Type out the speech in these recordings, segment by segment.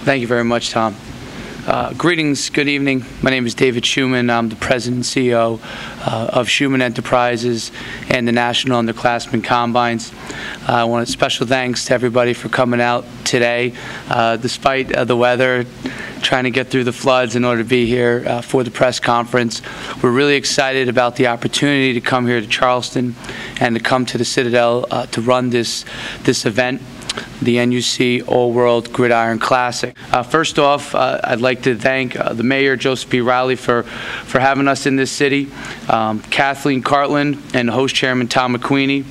Thank you very much, Tom. Greetings, good evening. My name is David Schumann. I'm the President and CEO of Schumann Enterprises and the National Underclassmen Combines. I want special thanks to everybody for coming out today, despite the weather, trying to get through the floods in order to be here for the press conference. We're really excited about the opportunity to come here to Charleston and to come to the Citadel to run this event, the NUC All-World Gridiron Classic. First off, I'd like to thank the Mayor, Joseph B. Riley, for having us in this city, Kathleen Cartland and host chairman Tom McQueenie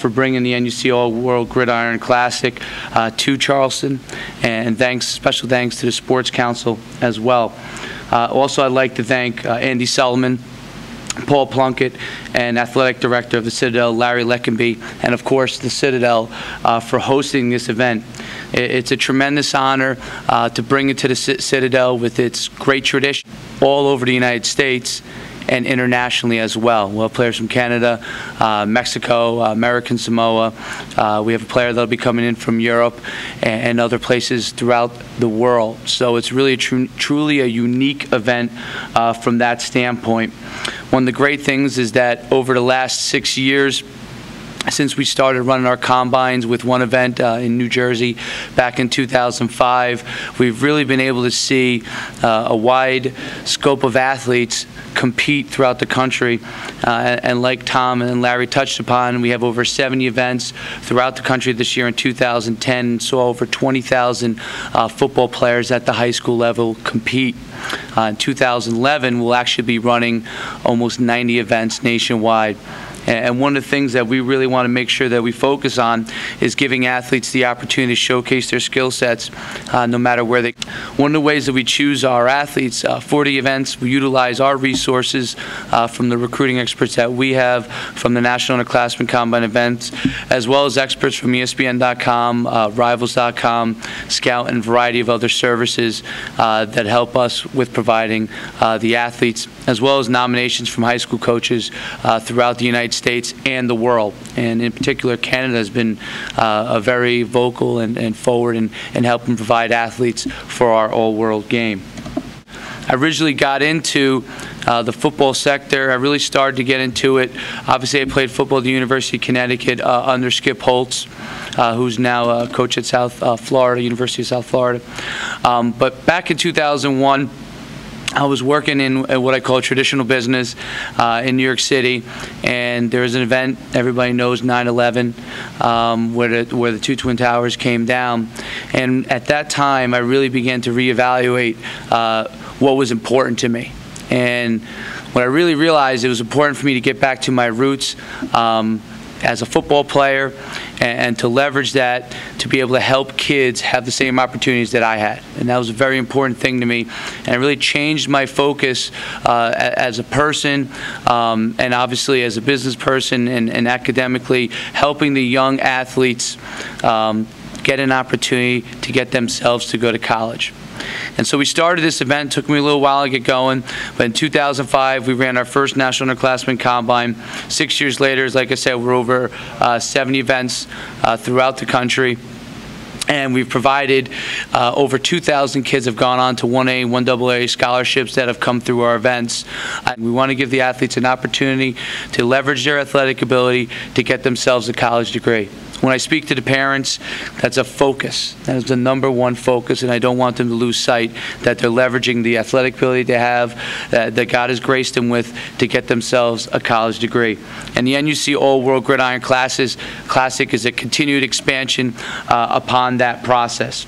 for bringing the NUC All-World Gridiron Classic to Charleston, and special thanks to the Sports Council as well. Also, I'd like to thank Andy Sullivan, Paul Plunkett, and Athletic Director of the Citadel, Larry Leckenby, and of course the Citadel for hosting this event. It's a tremendous honor to bring it to the Citadel with its great tradition all over the United States and internationally as well. We'll have players from Canada, Mexico, American Samoa. We have a player that'll be coming in from Europe and other places throughout the world. So it's really truly a unique event from that standpoint. One of the great things is that over the last 6 years, since we started running our combines with one event in New Jersey back in 2005, we've really been able to see a wide scope of athletes compete throughout the country. And like Tom and Larry touched upon, we have over 70 events throughout the country this year in 2010, and saw over 20,000 football players at the high school level compete. In 2011, we'll actually be running almost 90 events nationwide. And one of the things that we really want to make sure that we focus on is giving athletes the opportunity to showcase their skill sets no matter where they. One of the ways that we choose our athletes for the events, we utilize our resources from the recruiting experts that we have from the National Underclassmen Combine events, as well as experts from ESPN.com, Rivals.com, Scout, and a variety of other services that help us with providing the athletes, as well as nominations from high school coaches throughout the United States and the world. And in particular, Canada has been a very vocal and forward in helping provide athletes for our all-world game. I originally got into the football sector. I really started to get into it. Obviously, I played football at the University of Connecticut under Skip Holtz, who's now a coach at South Florida, University of South Florida. But back in 2001, I was working in what I call traditional business in New York City, and there was an event, everybody knows 9/11, where the two Twin Towers came down. And at that time, I really began to reevaluate what was important to me. And what I really realized, it was important for me to get back to my roots as a football player, and to leverage that to be able to help kids have the same opportunities that I had. And that was a very important thing to me. And it really changed my focus as a person, and obviously as a business person, and academically helping the young athletes get an opportunity to get themselves to go to college. And so we started this event. It took me a little while to get going, but in 2005 we ran our first National Underclassmen Combine. 6 years later, like I said, we're over 70 events throughout the country. And we've provided over 2,000 kids have gone on to 1A, 1AA scholarships that have come through our events. And we want to give the athletes an opportunity to leverage their athletic ability to get themselves a college degree. When I speak to the parents, that's a focus. That is the #1 focus, and I don't want them to lose sight that they're leveraging the athletic ability they have, that God has graced them with, to get themselves a college degree. And the NUC All-World Gridiron Classic is a continued expansion upon that process.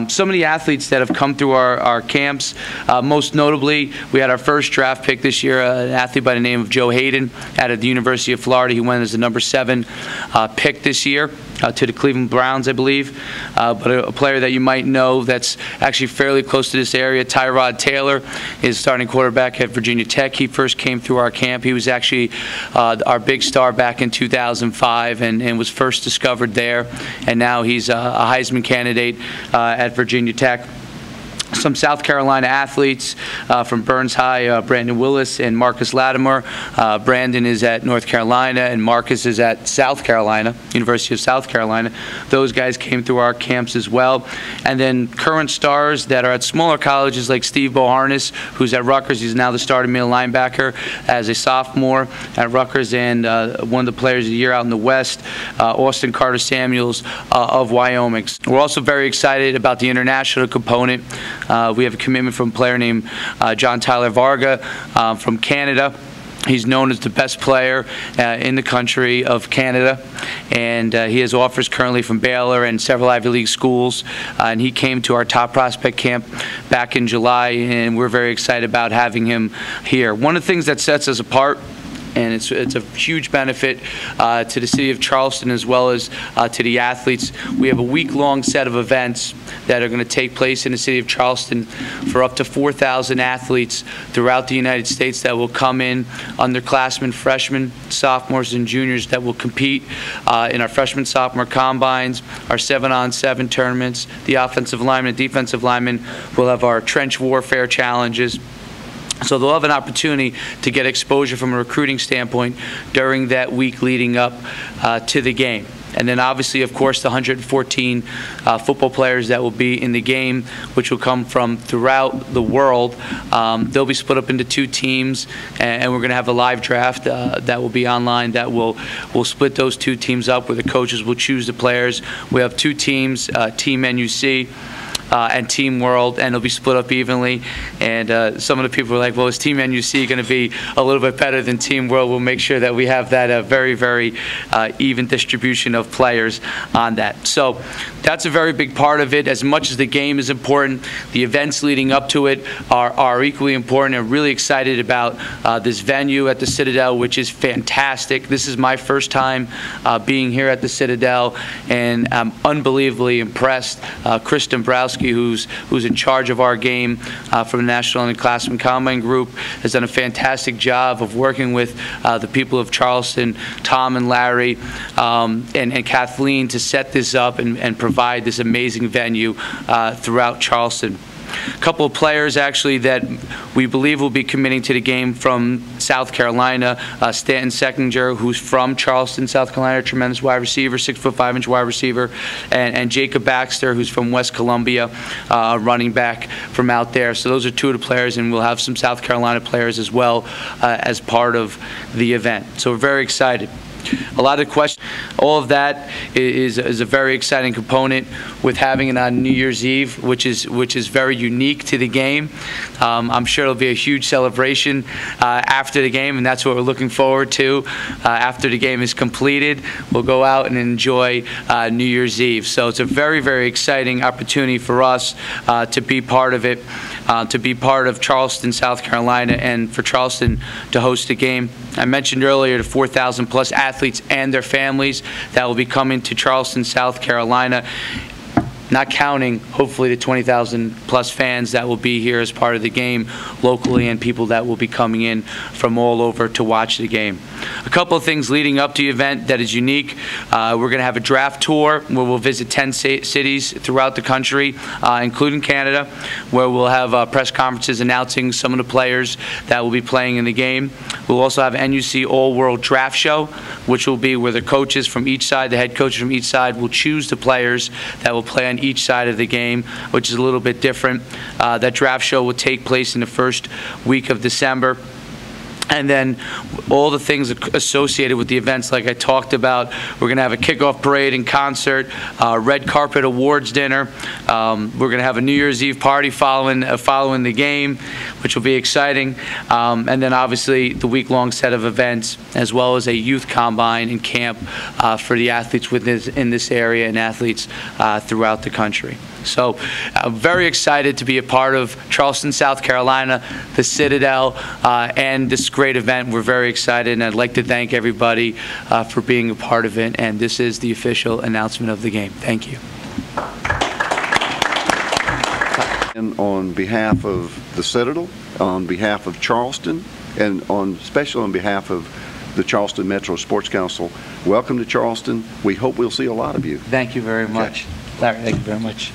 Some of the athletes that have come through our camps, most notably, we had our first draft pick this year, an athlete by the name of Joe Hayden out of the University of Florida. He went as the #7 pick this year to the Cleveland Browns, I believe. But a player that you might know that's actually fairly close to this area, Tyrod Taylor, is starting quarterback at Virginia Tech. He first came through our camp. He was actually our big star back in 2005 and was first discovered there. And now he's a Heisman candidate at Virginia Tech. some South Carolina athletes from Burns High, Brandon Willis and Marcus Latimer. Brandon is at North Carolina and Marcus is at South Carolina, University of South Carolina. Those guys came through our camps as well. And then current stars that are at smaller colleges like Steve Boharnis, who's at Rutgers. He's now the starting middle linebacker as a sophomore at Rutgers, and one of the players of the year out in the West, Austin Carter Samuels of Wyoming. We're also very excited about the international component. We have a commitment from a player named John Tyler Varga from Canada. He's known as the best player in the country of Canada, and he has offers currently from Baylor and several Ivy League schools, and he came to our top prospect camp back in July, and we're very excited about having him here. One of the things that sets us apart, and it's a huge benefit to the city of Charleston as well as to the athletes. We have a week-long set of events that are going to take place in the city of Charleston for up to 4,000 athletes throughout the United States that will come in, underclassmen, freshmen, sophomores, and juniors that will compete in our freshman, sophomore combines, our 7-on-7 tournaments. The offensive linemen and defensive linemen will have our trench warfare challenges. So they'll have an opportunity to get exposure from a recruiting standpoint during that week leading up to the game. And then obviously, of course, the 114 football players that will be in the game, which will come from throughout the world. They'll be split up into 2 teams, and we're going to have a live draft that will be online that will split those 2 teams up where the coaches will choose the players. We have 2 teams, Team NUC and Team World, and it'll be split up evenly. And some of the people are like, well, is Team NUC going to be a little bit better than Team World? We'll make sure that we have that very, very even distribution of players on that. So that's a very big part of it. As much as the game is important, the events leading up to it are equally important. I'm really excited about this venue at the Citadel, which is fantastic. This is my first time being here at the Citadel, and I'm unbelievably impressed. Chris Dombrowski, who's in charge of our game from the National Underclassmen Combine Group, has done a fantastic job of working with the people of Charleston, Tom and Larry, and Kathleen, to set this up and provide this amazing venue throughout Charleston. A couple of players actually that we believe will be committing to the game from South Carolina. Stanton Seckinger, who's from Charleston, South Carolina, tremendous wide receiver, 6'5" wide receiver, and Jacob Baxter, who's from West Columbia, running back from out there. So those are 2 of the players, and we'll have some South Carolina players as well as part of the event. So we're very excited. A lot of questions. All of that is a very exciting component with having it on New Year's Eve, which is very unique to the game. I'm sure it'll be a huge celebration after the game, and that's what we're looking forward to. After the game is completed, we'll go out and enjoy New Year's Eve. So it's a very, very exciting opportunity for us to be part of it, to be part of Charleston, South Carolina, and for Charleston to host the game. I mentioned earlier the 4,000 plus athletes and their families that will be coming to Charleston, South Carolina, not counting hopefully the 20,000 plus fans that will be here as part of the game locally and people that will be coming in from all over to watch the game. A couple of things leading up to the event that is unique. We're going to have a draft tour where we'll visit 10 cities throughout the country, including Canada, where we'll have press conferences announcing some of the players that will be playing in the game. We'll also have NUC All-World Draft Show, which will be where the coaches from each side, the head coaches from each side, will choose the players that will play on each side of the game, which is a little bit different. That draft show will take place in the first week of December. And then all the things associated with the events, like I talked about. We're going to have a kickoff parade and concert, red carpet awards dinner. We're going to have a New Year's Eve party following the game, which will be exciting. And then obviously the week-long set of events, as well as a youth combine and camp for the athletes in this area and athletes throughout the country. So I'm very excited to be a part of Charleston, South Carolina, the Citadel, and this great event. We're very excited, and I'd like to thank everybody for being a part of it. And this is the official announcement of the game. Thank you. And on behalf of the Citadel, on behalf of Charleston, and especially on behalf of the Charleston Metro Sports Council, welcome to Charleston. We hope we'll see a lot of you. Thank you very much. Larry, thank you very much.